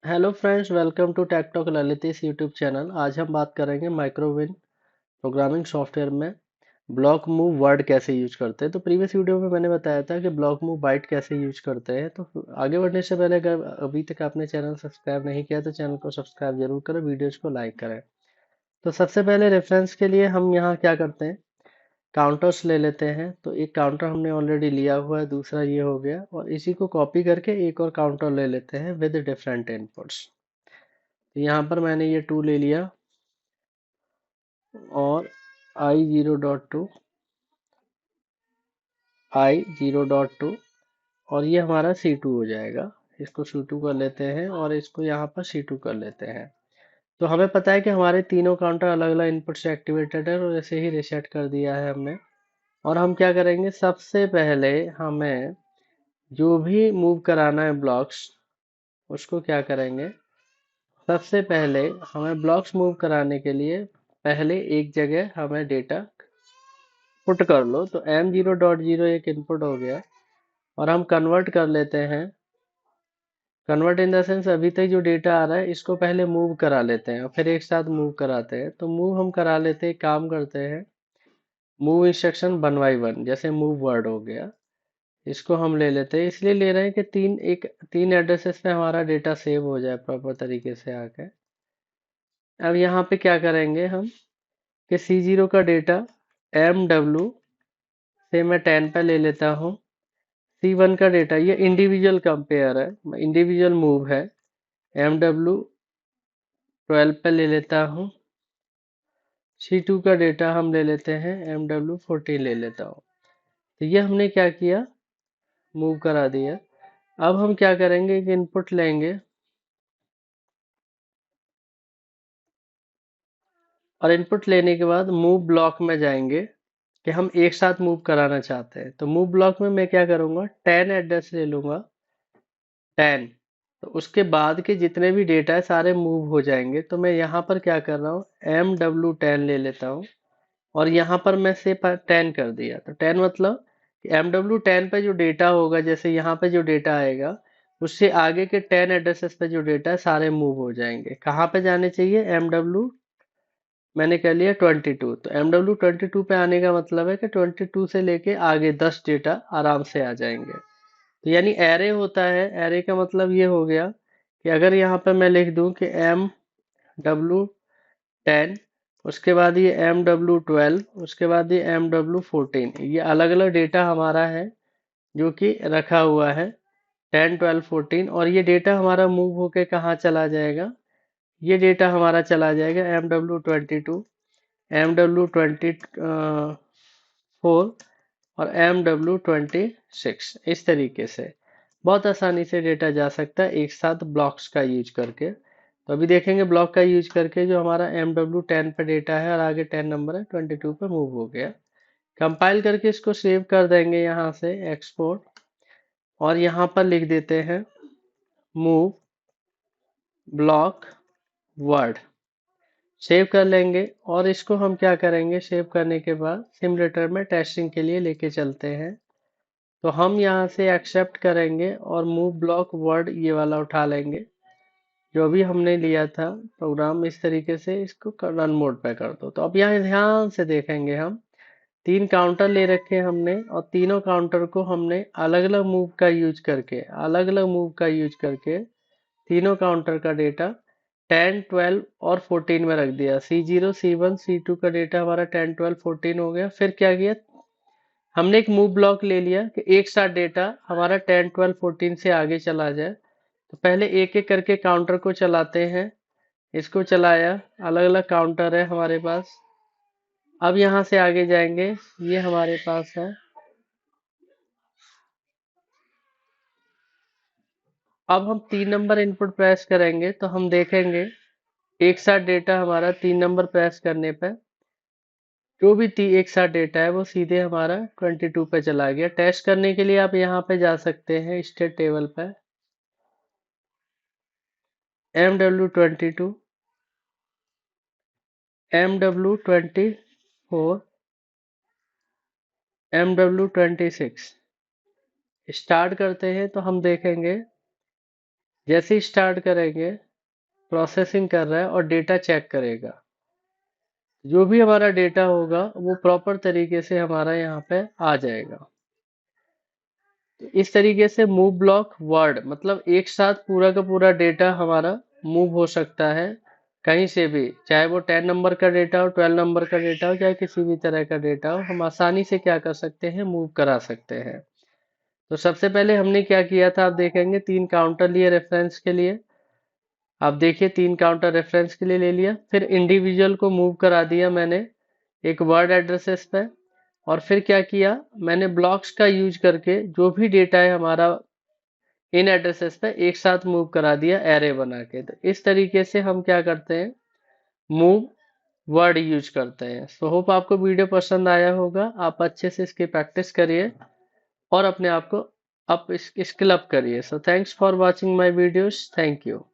Hello friends, welcome to tech talk Lalit YouTube channel. आज हम बात करेंगे माइक्रोविन प्रोग्रामिंग सॉफ्टवेयर में ब्लॉक मूव वर्ड कैसे यूज करते हैं। तो प्रीवियस वीडियो में मैंने बताया था कि ब्लॉक मूव बाइट कैसे यूज करते हैं। तो आगे बढ़ने से पहले अगर अभी तक आपने चैनल सब्सक्राइब नहीं किया तो चैनल को सब्सक्राइब जरूर करें, वीडियोज को लाइक करें। तो सबसे पहले रेफरेंस के लिए हम यहाँ क्या करते हैं, काउंटर्स ले लेते हैं। तो एक काउंटर हमने ऑलरेडी लिया हुआ है, दूसरा ये हो गया, और इसी को कॉपी करके एक और काउंटर ले लेते हैं विद डिफरेंट इनपुट्स। तो यहाँ पर मैंने ये 2 ले लिया और i0.2 i0.2 और ये हमारा C2 हो जाएगा। इसको C2 कर लेते हैं और इसको यहाँ पर C2 कर लेते हैं। तो हमें पता है कि हमारे तीनों काउंटर अलग अलग इनपुट से एक्टिवेटेड है और ऐसे ही रीसेट कर दिया है हमने। और हम क्या करेंगे, सबसे पहले हमें जो भी मूव कराना है ब्लॉक्स, उसको क्या करेंगे, सबसे पहले हमें ब्लॉक्स मूव कराने के लिए पहले एक जगह हमें डेटा पुट कर लो। तो m0.0 एक इनपुट हो गया और हम कन्वर्ट कर लेते हैं। कन्वर्ट इन द सेंस अभी तक जो डेटा आ रहा है इसको पहले मूव करा लेते हैं और फिर एक साथ मूव कराते हैं। तो मूव हम करा लेते हैं, काम करते हैं मूव इंस्ट्रक्शन 1 बाई 1, जैसे मूव वर्ड हो गया। इसको हम ले लेते हैं, इसलिए ले रहे हैं कि तीन एड्रेसेस पे हमारा डेटा सेव हो जाए प्रॉपर तरीके से आके। अब यहाँ पे क्या करेंगे हम कि C0 का डेटा MW से मैं 10 पे ले लेता हूँ। C1 का डेटा, ये इंडिविजुअल कंपेयर है, इंडिविजुअल मूव है, MW 12 पे ले लेता हूँ। C2 का डेटा हम ले लेते हैं, MW 14 ले लेता हूँ। तो ये हमने क्या किया, मूव करा दिया। अब हम क्या करेंगे, एक इनपुट लेंगे और इनपुट लेने के बाद मूव ब्लॉक में जाएंगे कि हम एक साथ मूव कराना चाहते हैं। तो मूव ब्लॉक में मैं क्या करूँगा, 10 एड्रेस ले लूँगा, 10। तो उसके बाद के जितने भी डेटा है सारे मूव हो जाएंगे। तो मैं यहाँ पर क्या कर रहा हूँ, MW10 ले लेता हूँ और यहाँ पर मैं से 10 कर दिया। तो 10 मतलब MW10 पे जो डेटा होगा, जैसे यहाँ पे जो डेटा आएगा उससे आगे के 10 एड्रेसेस पे जो डेटा है सारे मूव हो जाएंगे। कहाँ पे जाने चाहिए, MW मैंने कर लिया 22। तो MW22 पे आने का मतलब है कि 22 से लेके आगे 10 डेटा आराम से आ जाएंगे। तो यानी एरे होता है, एरे का मतलब ये हो गया कि अगर यहाँ पर मैं लिख दूं कि MW10, उसके बाद ये MW12, उसके बाद ये MW14, ये अलग अलग डेटा हमारा है जो कि रखा हुआ है 10 12 14। और ये डेटा हमारा मूव होके कहाँ चला जाएगा, ये डेटा हमारा चला जाएगा MW22, MW24 और MW26। इस तरीके से बहुत आसानी से डेटा जा सकता है एक साथ ब्लॉक्स का यूज करके। तो अभी देखेंगे ब्लॉक का यूज करके जो हमारा MW10 पे डेटा है और आगे 10 नंबर है, 22 पे मूव हो गया। कंपाइल करके इसको सेव कर देंगे यहाँ से, एक्सपोर्ट, और यहाँ पर लिख देते हैं मूव ब्लॉक वर्ड, सेव कर लेंगे। और इसको हम क्या करेंगे, सेव करने के बाद सिमुलेटर में टेस्टिंग के लिए लेके चलते हैं। तो हम यहाँ से एक्सेप्ट करेंगे और मूव ब्लॉक वर्ड ये वाला उठा लेंगे जो भी हमने लिया था प्रोग्राम। इस तरीके से इसको रन मोड पे कर दो। तो अब यहाँ ध्यान से देखेंगे, हम 3 काउंटर ले रखे हमने और तीनों काउंटर को हमने अलग अलग मूव का यूज करके, तीनों काउंटर का डेटा 10 12 और 14 में रख दिया। C0 C1 C2 का डेटा हमारा 10 12 14 हो गया। फिर क्या किया, हमने एक मूव ब्लॉक ले लिया कि एक साथ डेटा हमारा 10 12 14 से आगे चला जाए। तो पहले एक एक करके काउंटर को चलाते हैं, इसको चलाया, अलग अलग काउंटर है हमारे पास। अब यहाँ से आगे जाएंगे, ये हमारे पास है। अब हम 3 नंबर इनपुट प्रेस करेंगे तो हम देखेंगे एक साथ डेटा हमारा 3 नंबर प्रेस करने पे जो भी एक साथ डेटा है वो सीधे हमारा 22 पे चला गया। टेस्ट करने के लिए आप यहाँ पे जा सकते हैं स्टेट टेबल पे, MW22, MW24, MW26 स्टार्ट करते हैं। तो हम देखेंगे जैसे ही स्टार्ट करेंगे प्रोसेसिंग कर रहा है और डेटा चेक करेगा। जो भी हमारा डेटा होगा वो प्रॉपर तरीके से हमारा यहाँ पे आ जाएगा। तो इस तरीके से मूव ब्लॉक वर्ड मतलब एक साथ पूरा का पूरा डेटा हमारा मूव हो सकता है कहीं से भी, चाहे वो 10 नंबर का डेटा हो, 12 नंबर का डेटा हो, चाहे किसी भी तरह का डेटा हो, हम आसानी से क्या कर सकते हैं, मूव करा सकते हैं। तो सबसे पहले हमने क्या किया था, आप देखेंगे 3 काउंटर लिए रेफरेंस के लिए। आप देखिए 3 काउंटर रेफरेंस के लिए ले लिया, फिर इंडिविजुअल को मूव करा दिया मैंने एक वर्ड एड्रेसेस पे। और फिर क्या किया, मैंने ब्लॉक्स का यूज करके जो भी डेटा है हमारा इन एड्रेसेस पे एक साथ मूव करा दिया एरे बना के। तो इस तरीके से हम क्या करते हैं, मूव वर्ड यूज करते हैं। सो होप आपको वीडियो पसंद आया होगा, आप अच्छे से इसकी प्रैक्टिस करिए और अपने आप को अप स्किल अप करिए। So thanks for watching my videos, thank you.